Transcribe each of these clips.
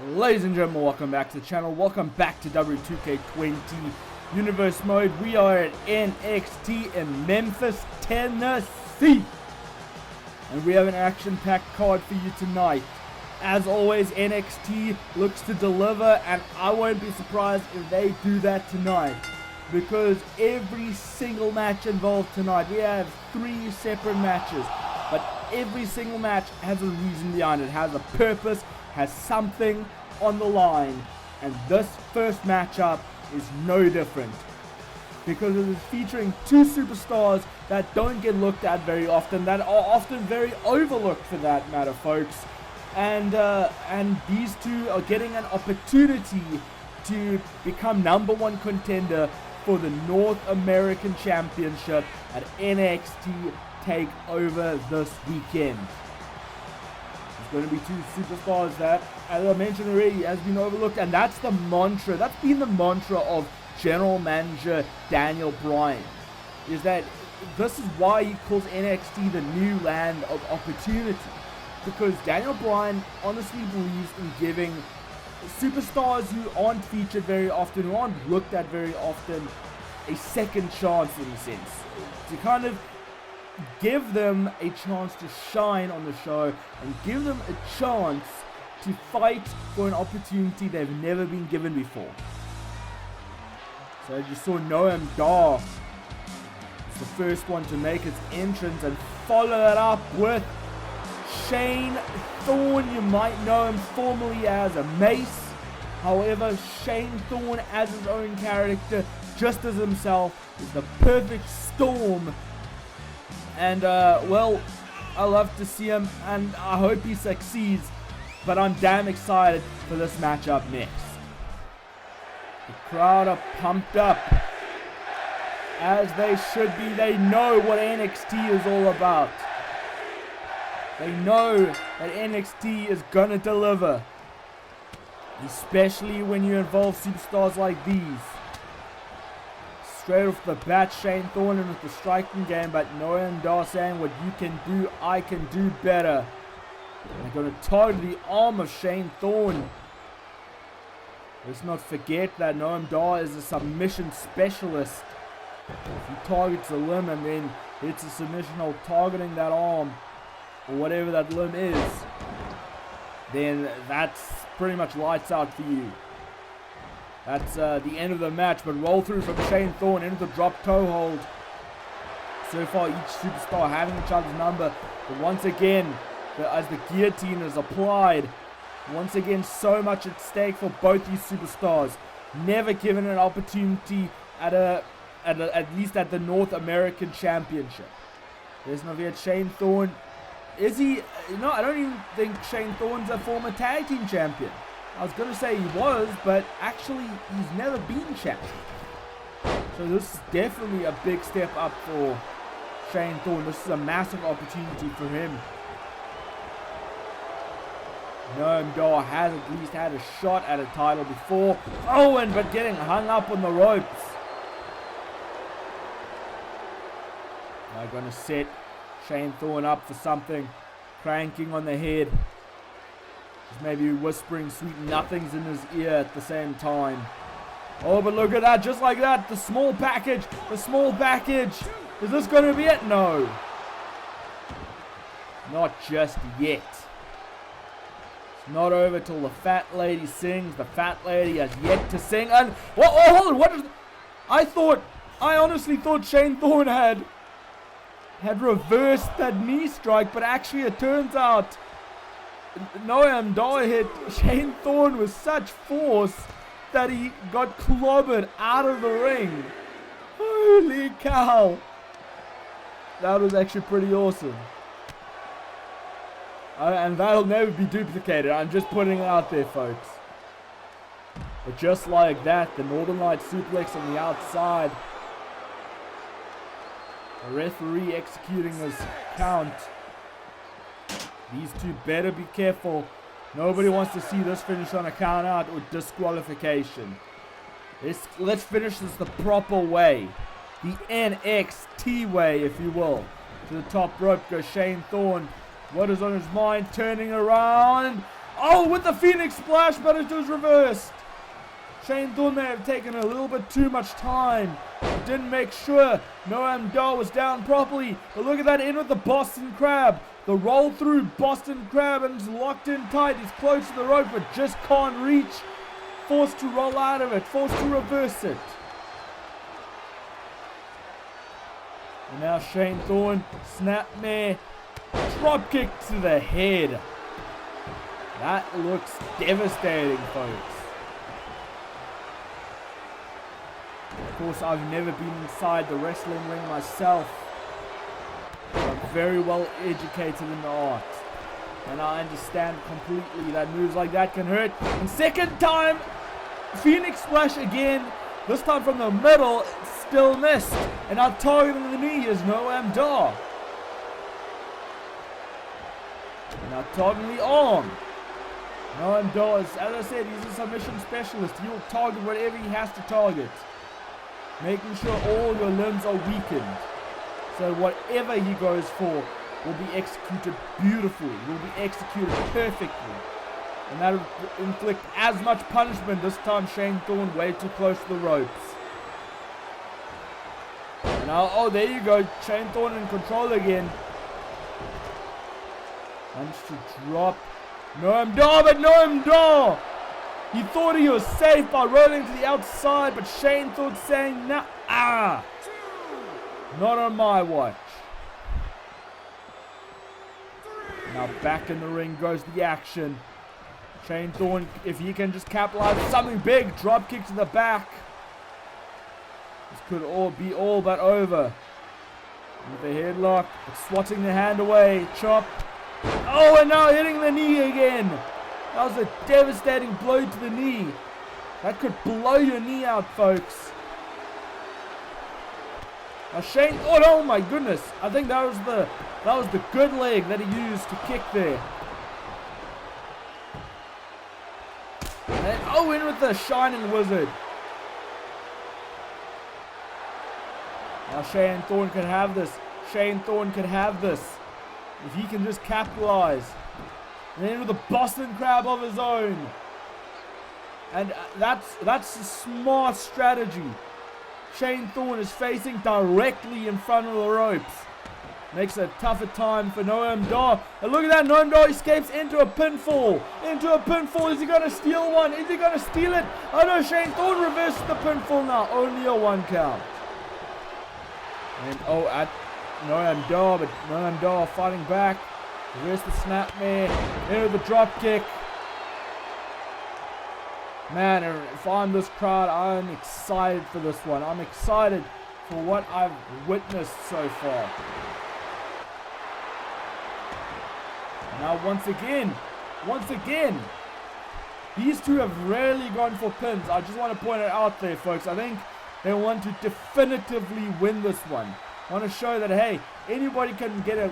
Ladies and gentlemen, welcome back to the channel. Welcome back to WWE 2K20 Universe Mode. We are at NXT in Memphis, Tennessee. And we have an action-packed card for you tonight. As always, NXT looks to deliver, and I won't be surprised if they do that tonight. Because every single match involved tonight, we have 3 separate matches. But every single match has a reason behind it, has a purpose, has something on the line, and this first matchup is no different because it is featuring 2 superstars that don't get looked at very often, that are often very overlooked for that matter, folks, and these 2 are getting an opportunity to become #1 contender for the North American Championship at NXT Takeover this weekend. There's going to be 2 superstars that, as I mentioned already, has been overlooked, and that's the mantra. That's been the mantra of General Manager Daniel Bryan, is that this is why he calls NXT the new land of opportunity, because Daniel Bryan honestly believes in giving superstars who aren't featured very often, who aren't looked at very often, a second chance in a sense, to kind of give them a chance to shine on the show and give them a chance to fight for an opportunity they've never been given before. So you saw Noam Dar is the first one to make its entrance, and follow that up with Shane Thorne. You might know him formerly as a Mace. However, Shane Thorne as his own character, just as himself, is the perfect storm. And, well, I love to see him, and I hope he succeeds, but I'm damn excited for this matchup next. The crowd are pumped up, as they should be. They know what NXT is all about. They know that NXT is gonna deliver, especially when you involve superstars like these. Straight off the bat, Shane Thorne in with the striking game, but Noam Dar saying, what you can do, I can do better. They're going to target the arm of Shane Thorne. Let's not forget that Noam Dar is a submission specialist. If he targets a limb and then hits a submission while targeting that arm, or whatever that limb is, then that's pretty much lights out for you. That's the end of the match, but roll through from Shane Thorne into the drop toe hold. So far, each superstar having each other's number, but once again, as the guillotine is applied, once again, so much at stake for both these superstars. Never given an opportunity at least at the North American Championship. There's no yet Shane Thorne. Is he? No, I don't even think Shane Thorne's a former tag team champion. I was going to say he was, but actually he's never been champion. So this is definitely a big step up for Shane Thorne. This is a massive opportunity for him. Noam Dar has at least had a shot at a title before. Owen, but getting hung up on the ropes. They're going to set Shane Thorne up for something. Cranking on the head. Maybe whispering sweet nothings in his ear at the same time. Oh, but look at that, just like that, the small package, the small package. Is this going to be it? No. Not just yet. It's not over till the fat lady sings. The fat lady has yet to sing. And, oh, hold on, what is, I honestly thought Shane Thorne had reversed that knee strike, but actually it turns out Noam Dar hit Shane Thorne with such force that he got clobbered out of the ring. Holy cow. That was actually pretty awesome. And that'll never be duplicated. I'm just putting it out there, folks. But just like that, the Northern Light suplex on the outside. The referee executing his count. These 2 better be careful. Nobody wants to see this finish on a count out or disqualification. Let's finish this the proper way. The NXT way, if you will. To the top rope goes Shane Thorne. What is on his mind? Turning around. Oh, with the Phoenix Splash, but it was reversed. Shane Thorne may have taken a little bit too much time. Didn't make sure Noam Dar was down properly. But look at that, in with the Boston Crab. The roll through Boston Crab, and it's locked in tight. He's close to the rope, but just can't reach. Forced to roll out of it, forced to reverse it. And now Shane Thorne, snapmare, drop kick to the head. That looks devastating, folks. Of course, I've never been inside the wrestling ring myself. But I'm very well educated in the art. And I understand completely that moves like that can hurt. And second time, Phoenix Splash again. This time from the middle, still missed. And now targeting the knee is Noam Dar. And now targeting the arm. Noam Dar is, as I said, he's a submission specialist. He'll target whatever he has to target. Making sure all your limbs are weakened. So whatever he goes for will be executed beautifully. Will be executed perfectly. And that will inflict as much punishment. This time Shane Thorne way too close to the ropes. And now, oh, there you go. Shane Thorne in control again. Managed to drop Noam Dar, but Noam Dar! He thought he was safe by rolling to the outside, but Shane Thorne saying, nah, not on my watch. Now back in the ring goes the action. Shane Thorne, if he can just capitalize on something big, drop kick to the back. This could all be all but over. With the headlock, swatting the hand away, chop. Oh, and now hitting the knee again. That was a devastating blow to the knee. That could blow your knee out, folks. Now Shane, oh my goodness. I think that was the good leg that he used to kick there. And oh, in with the Shining Wizard. Now Shane Thorne can have this. Shane Thorne can have this. If he can just capitalize. And then with the Boston Crab of his own. And that's a smart strategy. Shane Thorne is facing directly in front of the ropes. Makes it a tougher time for Noam Dar. And look at that, Noam Dar escapes into a pinfall. Into a pinfall. Is he going to steal one? Is he going to steal it? Oh no, Shane Thorne reverses the pinfall now. Only a 1 count. And oh, at Noam Dar, but Noam Dar fighting back. Reverse the snapmare. Into the drop kick. Man, if I'm this crowd, I'm excited for this one. I'm excited for what I've witnessed so far. Now once again, these two have rarely gone for pins. I just want to point it out there, folks. I think they want to definitively win this one. I want to show that, hey, anybody can get a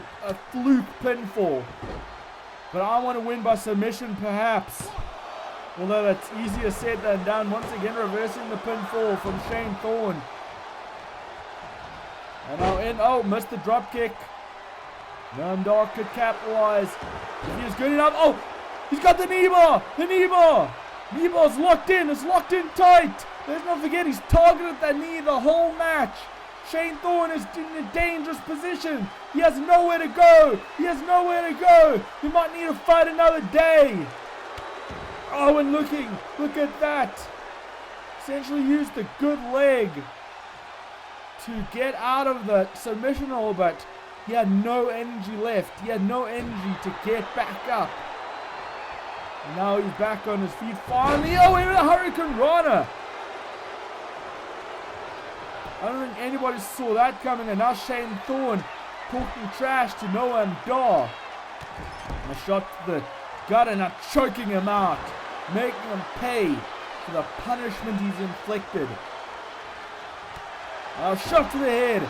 fluke pinfall. But I want to win by submission, perhaps. Although that's easier said than done. Once again, reversing the pinfall from Shane Thorne. And now in, oh, missed the drop kick. Noam Dar could capitalize. If he is good enough, oh, he's got the knee bar. The knee bar. Knee bar's locked in. It's locked in tight. Let's not forget, he's targeted that knee the whole match. Shane Thorne is in a dangerous position. He has nowhere to go. He has nowhere to go. He might need to fight another day. Oh, and look at that. Essentially used the good leg to get out of the submission hold, but he had no energy left. He had no energy to get back up. And now he's back on his feet finally. Oh, into the Hurricane Rana. I don't think anybody saw that coming. And now Shane Thorne talking trash to Noam Dar. And a shot to the gut and not choking him out. Making him pay for the punishment he's inflicted. A shot to the head.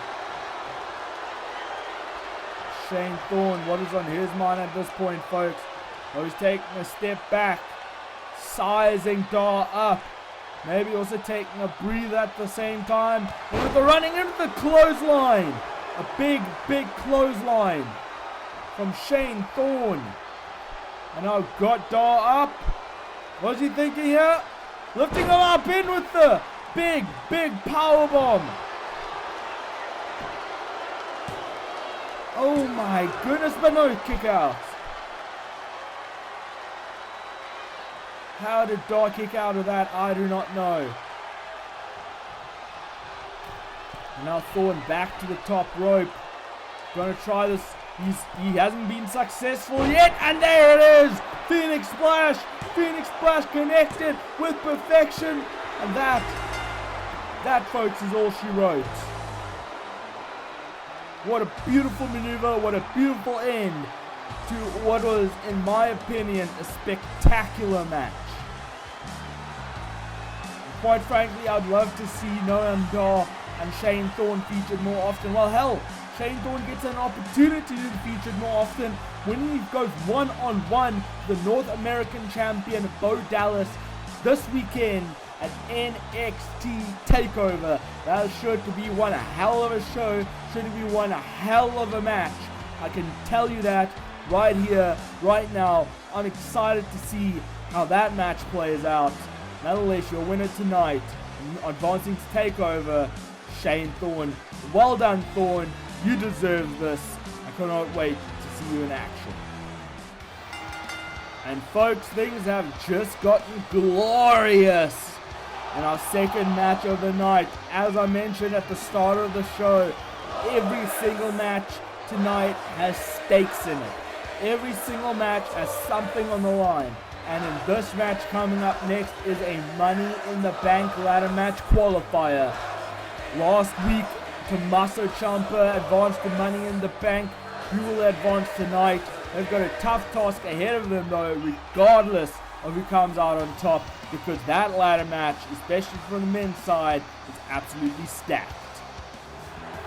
Shane Thorne, what is on his mind at this point, folks? Oh, he's taking a step back. Sizing Dar up. Maybe also taking a breather at the same time. And with the running into the clothesline. A big clothesline from Shane Thorne. And now got Daw up. What's he thinking here? Lifting him up in with the big power bomb. Oh my goodness, but no kick out. How did Daw kick out of that? I do not know. And now Thorn back to the top rope. Gonna try this. He hasn't been successful yet. And there it is. Phoenix Splash. Phoenix Splash connected with perfection. And that folks is all she wrote. What a beautiful maneuver. What a beautiful end to what was, in my opinion, a spectacular match. Quite frankly, I'd love to see Noam Dar and Shane Thorne featured more often. Well, hell, Shane Thorne gets an opportunity to be featured more often when he goes one-on-one with the North American champion Bo Dallas this weekend at NXT Takeover. That is sure to be one hell of a show, sure to be one hell of a match. I can tell you that right here, right now. I'm excited to see how that match plays out. Nonetheless, your winner tonight, advancing to Takeover, Shane Thorne. Well done, Thorne. You deserve this. I cannot wait to see you in action. And folks, things have just gotten glorious in our second match of the night. As I mentioned at the start of the show, every single match tonight has stakes in it. Every single match has something on the line. And in this match coming up next is a Money in the Bank ladder match qualifier. Last week, Tommaso Ciampa advanced to Money in the Bank. He will advance tonight. They've got a tough task ahead of them though, regardless of who comes out on top, because that ladder match, especially from the men's side, is absolutely stacked.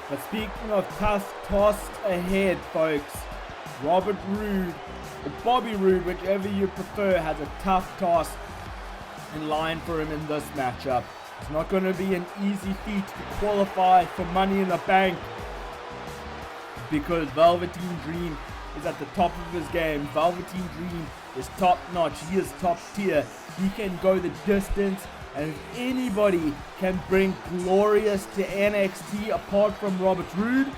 But speaking of tough tasks ahead, folks, Robert Roode, or Bobby Roode, whichever you prefer, has a tough task in line for him in this matchup. It's not going to be an easy feat to qualify for Money in the Bank, because Velveteen Dream is at the top of his game. Velveteen Dream is top notch. He is top tier. He can go the distance, and if anybody can bring glorious to NXT apart from Robert Roode,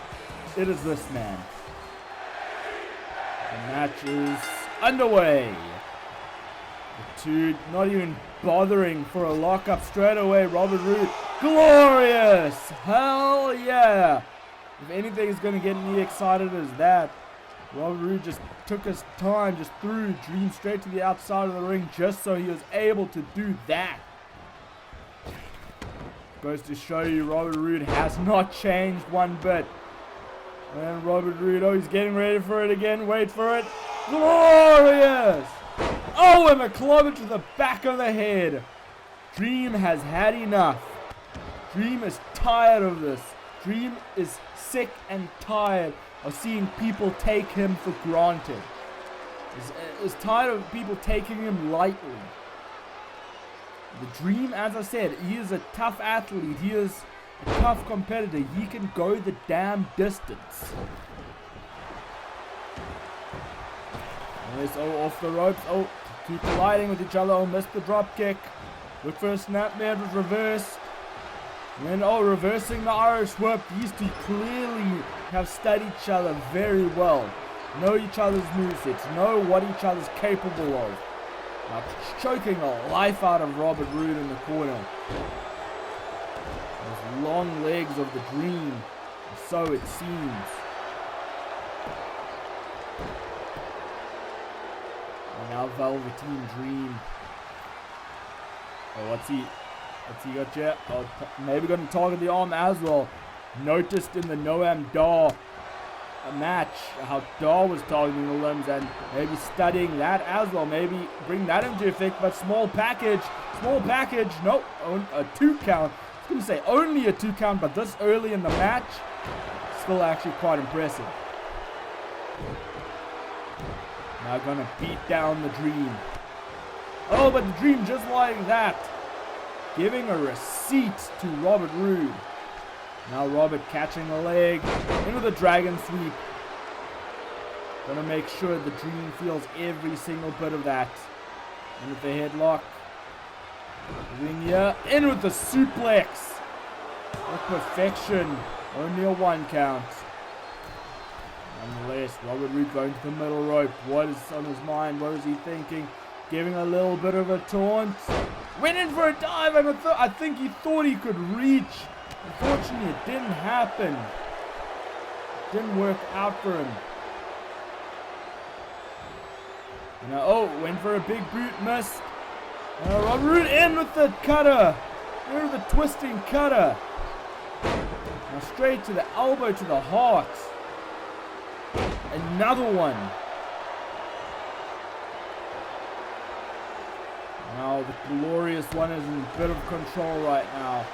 it is this man. The match is underway. The two not even bothering for a lockup straight away. Robert Roode, glorious! Hell yeah! If anything is going to get me excited as that. Robert Roode just took his time, just threw Dream straight to the outside of the ring just so he was able to do that. Goes to show you Robert Roode has not changed one bit. And Robert Roode, oh, he's getting ready for it again. Wait for it. Glorious! Oh, and a club to the back of the head. Dream has had enough. Dream is tired of this. Dream is sick and tired of seeing people take him for granted. He's tired of people taking him lightly. The Dream, as I said, he is a tough athlete. He is a tough competitor. He can go the damn distance. Oh, off the ropes. Oh, keep colliding with each other. Oh, missed the drop kick. Look for a snapmare. It was reversed. And then, oh, reversing the Irish whip. These two clearly have studied each other very well. Know each other's movesets. Know what each other's capable of. Now, choking the life out of Robert Roode in the corner. Those long legs of the Dream. So it seems. And now Velveteen Dream. Oh, what's he got here? Oh, maybe going to target the arm as well. Noticed in the Noam Dar match how Dar was targeting the limbs, and maybe studying that as well. Maybe bring that into effect, but small package. Nope, a 2 count. I was going to say only a 2 count, but this early in the match, still actually quite impressive. Now going to beat down the Dream. Oh, but the Dream just like that, giving a receipt to Robert Roode. Now Robert catching the leg into the dragon sweep. Gonna make sure the Dream feels every single bit of that. And with the headlock. Ring here. In with the suplex. What perfection. Only a 1 count. Nonetheless, Robert Roode going to the middle rope. What is on his mind? What is he thinking? Giving a little bit of a taunt. Went in for a dive, and I think he thought he could reach. Unfortunately, it didn't happen. It didn't work out for him. Went for a big boot, missed. Robert Roode in with the cutter. In with the twisting cutter. Now straight to the elbow, to the heart. Another one. Now the glorious one is in a bit of control right now.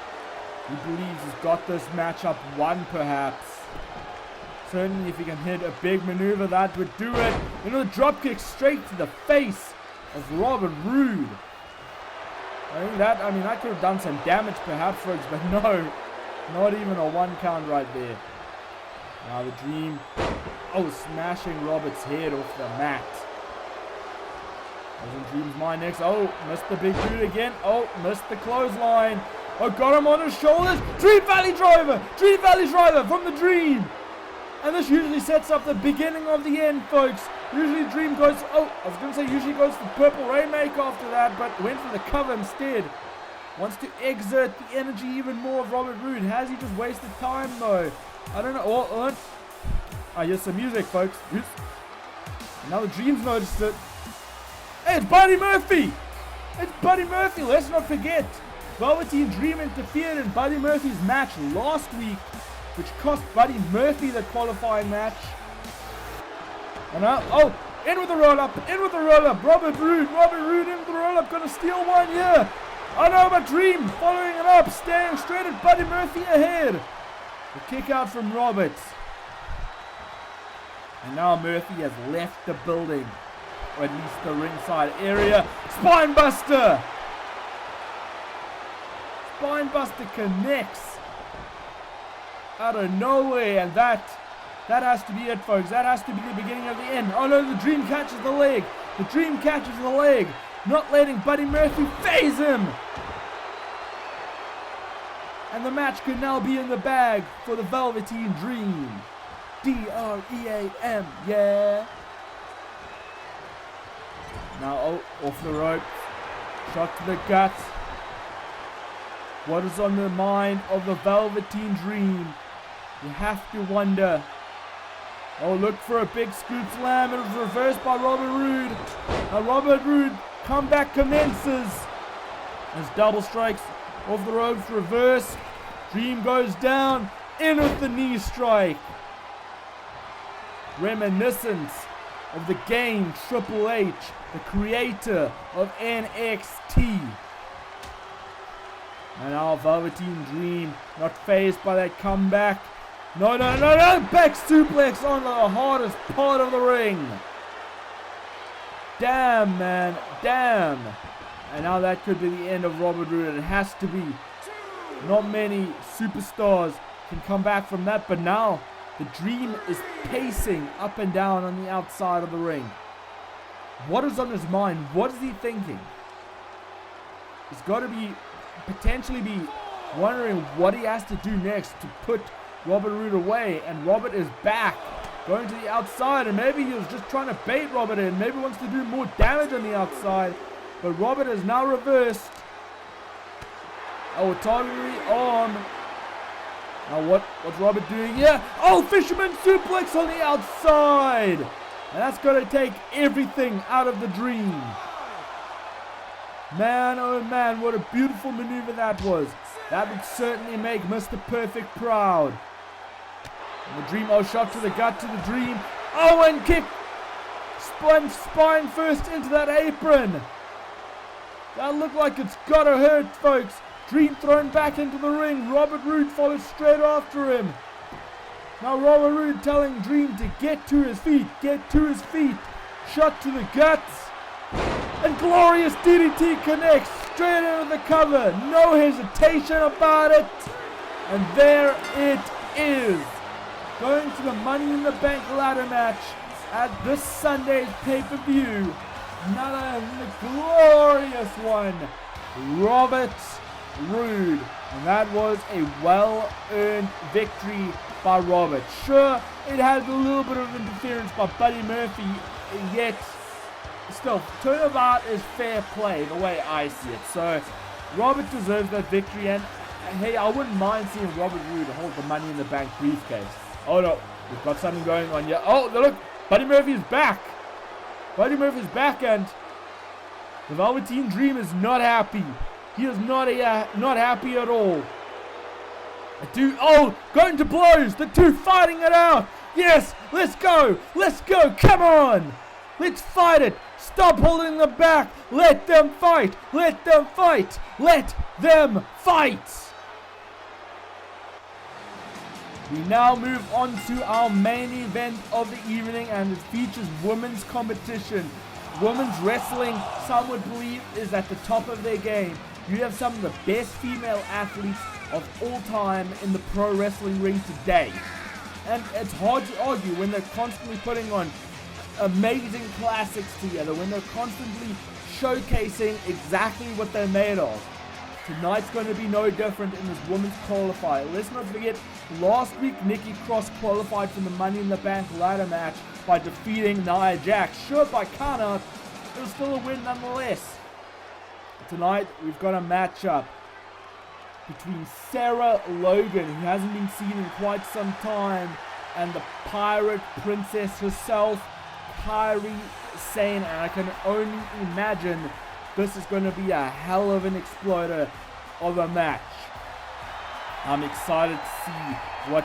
He believes he's got this matchup won, perhaps. Certainly if he can hit a big maneuver, that would do it. The drop kick straight to the face of Robert Roode. That could have done some damage perhaps, folks, but no. Not even a 1 count right there. Now the Dream, smashing Robert's head off the mat. Was in Dream's mind next. Missed the big boot again. Missed the clothesline. Got him on his shoulders. Dream Valley Driver. Dream Valley Driver from the Dream. And this usually sets up the beginning of the end, folks. Usually Dream goes, usually goes for Purple Rainmaker after that, but went for the cover instead. Wants to exert the energy even more of Robert Roode. Has he just wasted time, though? I don't know. Here's some music, folks. Yes. Now the Dream's noticed it. Hey, it's Buddy Murphy! It's Buddy Murphy, let's not forget. Velveteen Dream interfered in Buddy Murphy's match last week, which cost Buddy Murphy the qualifying match. And now, in with the roll-up, Robert Roode in with the roll-up, gonna steal one here. But Dream following it up, staring straight at Buddy Murphy ahead. The kick out from Roberts. And now Murphy has left the building, or at least the ringside area. Spinebuster! Spinebuster connects out of nowhere, and that has to be it, folks. That has to be the beginning of the end. The Dream catches the leg. The Dream catches the leg, not letting Buddy Murphy phase him. And the match could now be in the bag for the Velveteen Dream. D-R-E-A-M, yeah. Now, off the ropes. Shot to the gut. What is on the mind of the Velveteen Dream? You have to wonder. Look for a big scoop slam. It was reversed by Robert Roode. Robert Roode, comeback commences. As double strikes off the ropes, reverse. Dream goes down. In with the knee strike. Reminiscence of the game Triple H, the creator of NXT. And now Velveteen Dream not phased by that comeback. No. Back suplex on the hardest part of the ring. Damn, man. Damn. And now that could be the end of Robert Roode. It has to be. Not many superstars can come back from that. But now the Dream is pacing up and down on the outside of the ring. What is on his mind? What is he thinking? He's got to potentially be wondering what he has to do next to put Robert Roode away. And Robert is back, going to the outside, and maybe he was just trying to bait Robert in. Maybe wants to do more damage on the outside. But Robert is now reversed. Targeting the arm. Now what's Robert doing here? Fisherman suplex on the outside. And that's going to take everything out of the Dream. Man, oh man, what a beautiful maneuver that was. That would certainly make Mr. Perfect proud. And the Dream, shot to the gut to the Dream. And kick. Spine first into that apron. That looked like it's gotta hurt, folks. Dream thrown back into the ring. Robert Roode follows straight after him. Now Robert Roode telling Dream to get to his feet. Get to his feet. Shot to the guts. And glorious DDT connects straight into the cover. No hesitation about it. And there it is. Going to the Money in the Bank ladder match. at this Sunday's pay-per-view, another glorious one, Robert Roode. And that was a well-earned victory by Robert. Sure, it had a little bit of interference by Buddy Murphy, yet still, turnabout is fair play the way I see it. So Robert deserves that victory, and hey, I wouldn't mind seeing Robert Roode hold the Money in the Bank briefcase. Oh no, we've got something going on here. Oh, look, Buddy Murphy's back. Buddy Murphy's back, and the Velveteen Dream is not happy. He is not happy at all. Going to blows. The two fighting it out. Yes, let's go. Let's go. Come on. Let's fight it. Stop holding them back. Let them fight. Let them fight. Let them fight. We now move on to our main event of the evening, and it features women's competition. Women's wrestling, some would believe, is at the top of their game. You have some of the best female athletes of all time in the pro wrestling ring today. And it's hard to argue when they're constantly putting on amazing classics together, when they're constantly showcasing exactly what they're made of. Tonight's going to be no different in this women's qualifier. Let's not forget, last week Nikki Cross qualified for the Money in the Bank ladder match by defeating Nia Jax. Sure, by countout, it was still a win nonetheless. Tonight, we've got a matchup between Sarah Logan, who hasn't been seen in quite some time, and the Pirate Princess herself, Kairi Sane. And I can only imagine this is going to be a hell of an exploder of a match. I'm excited to see what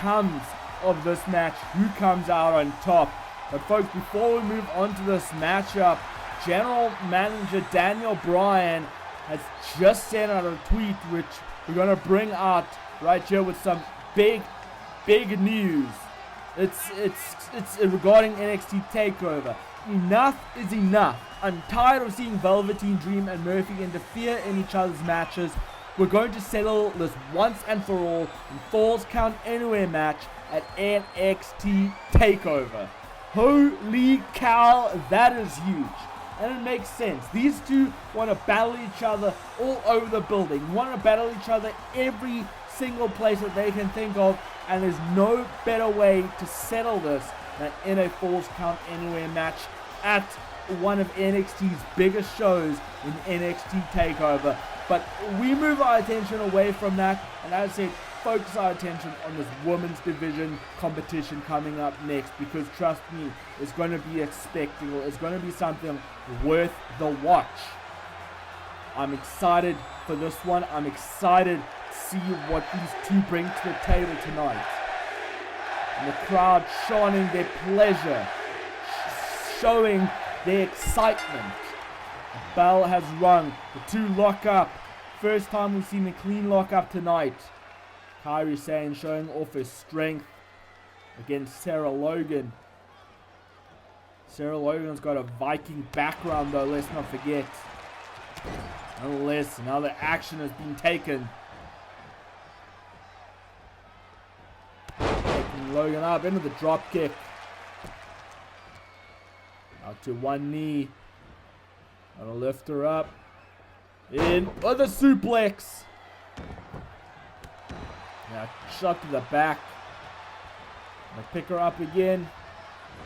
comes of this match, who comes out on top. But folks, before we move on to this matchup, General Manager Daniel Bryan has just sent out a tweet, which we're going to bring out right here with some big news. It's regarding NXT Takeover. Enough is enough. I'm tired of seeing Velveteen Dream and Murphy interfere in each other's matches. We're going to settle this once and for all in Falls Count Anywhere match at NXT Takeover. Holy cow, that is huge. And it makes sense. These two want to battle each other all over the building. Want to battle each other every single place that they can think of. And there's no better way to settle this than in a Falls Count Anywhere match at one of NXT's biggest shows in NXT Takeover. But we move our attention away from that, and as I said, focus our attention on this women's division competition coming up next, because trust me, it's going to be a spectacle. It's going to be something worth the watch. I'm excited for this one. I'm excited to see what these two bring to the table tonight. And the crowd showing their pleasure, showing their excitement. The bell has rung. The two lock up. First time we've seen a clean lock up tonight. Kairi Sane showing off her strength against Sarah Logan. Sarah Logan's got a Viking background though, let's not forget. Nonetheless, another action has been taken. Taking Logan up into the drop kick. Out to one knee. Gonna lift her up. In with a suplex. Now shot to the back. Gonna pick her up again.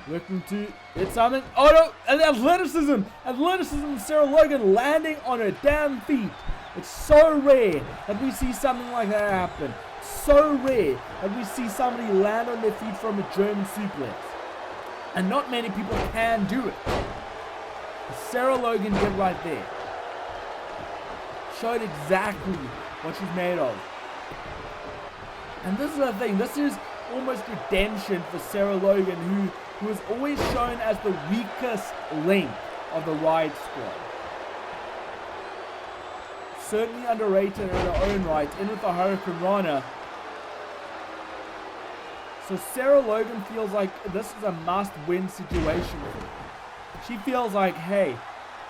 Looking to hit something. Oh no! And athleticism! Athleticism, Sarah Logan landing on her damn feet. It's so rare that we see something like that happen. So rare that we see somebody land on their feet from a German suplex. And not many people can do it. Sarah Logan did right there. Showed exactly what she's made of. And this is the thing. This is almost redemption for Sarah Logan, who is always shown as the weakest link of the Riot Squad. Certainly underrated in her own right, in with the Hurricane Rana. So Sarah Logan feels like this is a must-win situation for her. She feels like, hey,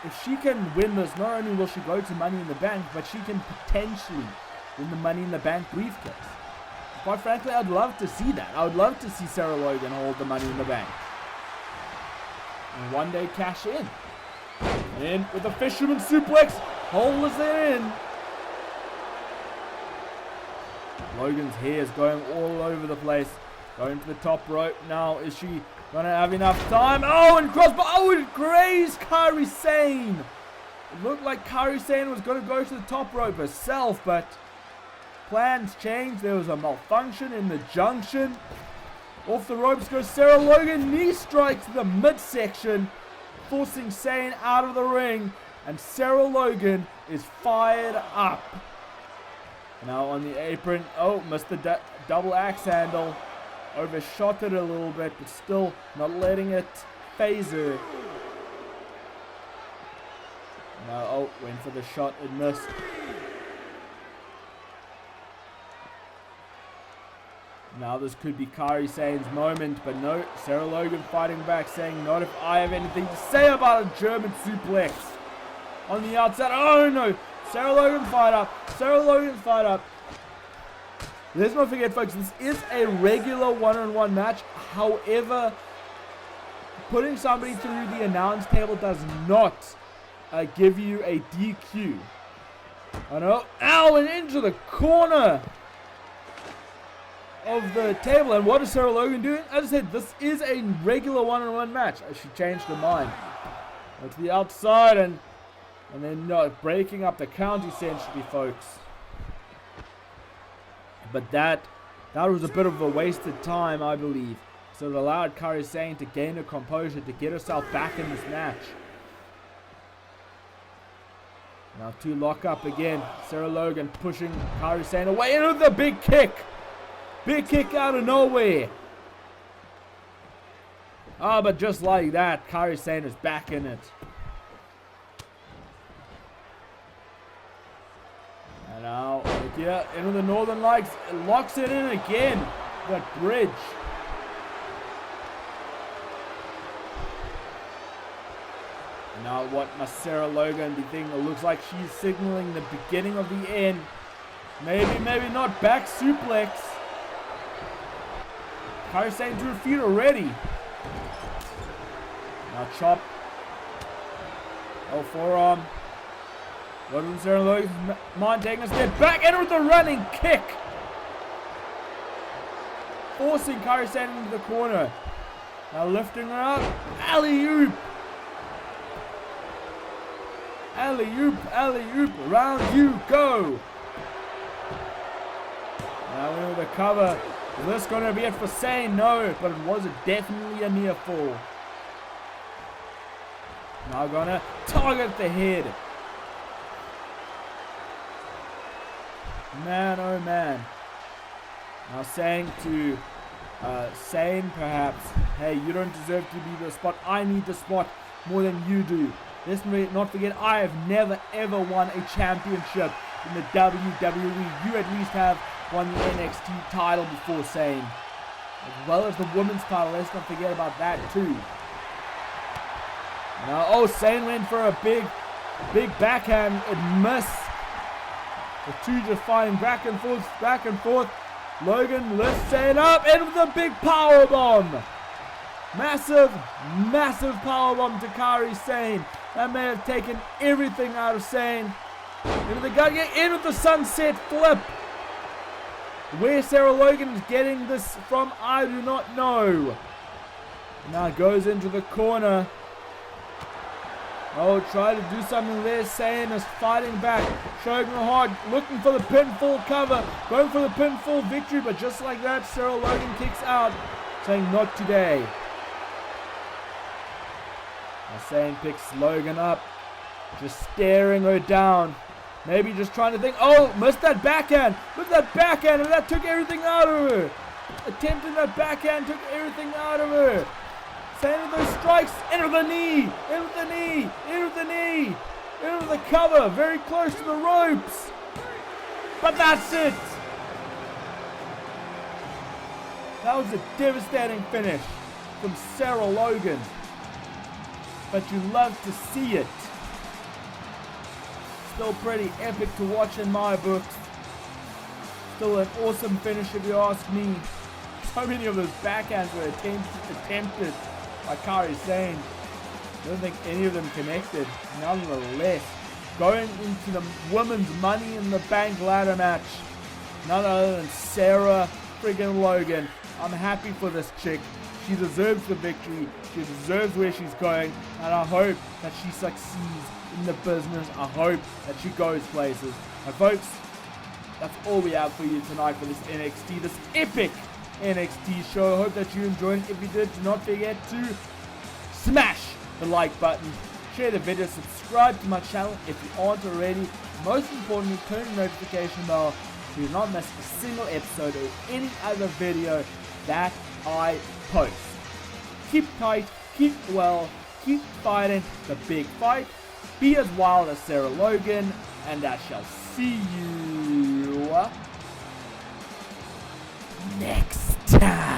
if she can win this, not only will she go to Money in the Bank, but she can potentially win the Money in the Bank briefcase. quite frankly, I'd love to see that. I would love to see Sarah Logan hold the Money in the Bank. And one day cash in. In with a fisherman suplex. Holds it in. Logan's hair is going all over the place. Going to the top rope now. Is she going to have enough time? Oh, and crossbar. Oh, it grazed Kairi Sane. It looked like Kairi Sane was going to go to the top rope herself, but plans changed. There was a malfunction in the junction. Off the ropes goes Sarah Logan. Knee strike to the midsection, forcing Sane out of the ring. And Sarah Logan is fired up. Now on the apron. Oh, missed the double axe handle. Overshot it a little bit, but still not letting it phase her. Now, oh, went for the shot. It missed. Now this could be Kairi Sane's moment, but no, Sarah Logan fighting back, saying, not if I have anything to say about a German suplex. On the outside, oh no, Sarah Logan fired up, Sarah Logan fired up. Let's not forget, folks, this is a regular one-on-one match. However, putting somebody through the announce table does not give you a DQ. I know, ow, and into the corner of the table. And what is Sarah Logan doing? As I said, this is a regular one-on-one match. She changed her mind. Go to the outside and then breaking up the count essentially, folks. But that was a bit of a wasted time, I believe. So it allowed Kairi Sane to gain her composure, to get herself back in this match. Now to lock up again. Sarah Logan pushing Kairi Sane away into the big kick. Big kick out of nowhere. Ah, but just like that, Kairi Sane is back in it. And now, here, into the Northern Lights. It locks it in again. That bridge. And now what must Sarah Logan be thinking? It looks like she's signaling the beginning of the end. Maybe, maybe not. Back suplex. Kairi Sane to her feet already. Now chop. Oh, forearm. What is Sarah Logan's mind taking a step back? And with the running kick. Forcing Kairi Sane into the corner. Now lifting her up. Alley-oop. Alley-oop, alley-oop. Round you go. Now into the cover. Is this going to be it for Sane? No, but it was definitely a near fall. Now going to target the head. Man, oh man. Now saying to Sane perhaps, hey, you don't deserve to be the spot. I need the spot more than you do. Let's not forget, I have never ever won a championship in the WWE. You at least have won the NXT title before Sane, as well as the women's title. Let's not forget about that too. Now, oh, Sane went for a big backhand. It missed. The two just fighting back and forth, back and forth. Logan lifts Sane up and with a big power bomb. Massive, massive power bomb to Kairi Sane. That may have taken everything out of Sane. Into the gut, get in with the sunset flip. Where Sarah Logan is getting this from, I do not know. Now goes into the corner. Oh, try to do something there. Sane is fighting back, showing her hard, looking for the pinfall cover, going for the pinfall victory, but just like that, Sarah Logan kicks out, saying not today. Now Sane picks Logan up, just staring her down. Maybe just trying to think, oh, missed that backhand. Look at that backhand, and that took everything out of her. Attempting that backhand took everything out of her. Sane with those strikes, into the knee, into the knee, into the knee, into the cover, very close to the ropes. But that's it. That was a devastating finish from Sarah Logan. But you love to see it. Still pretty epic to watch in my books. Still an awesome finish if you ask me. So many of those backhands were attempted by Kairi Sane. I don't think any of them connected. Nonetheless, going into the women's Money in the Bank ladder match, none other than Sarah friggin' Logan. I'm happy for this chick. She deserves the victory. She deserves where she's going, and I hope that she succeeds in the business. I hope that she goes places. And folks, that's all we have for you tonight for this NXT, this epic NXT show. I hope that you enjoyed it. If you did, do not forget to smash the like button, share the video, subscribe to my channel if you aren't already. Most importantly, turn the notification bell so you do not miss a single episode or any other video that I post. Keep tight, keep well, keep fighting the big fight. Be as wild as Sarah Logan, and I shall see you next time.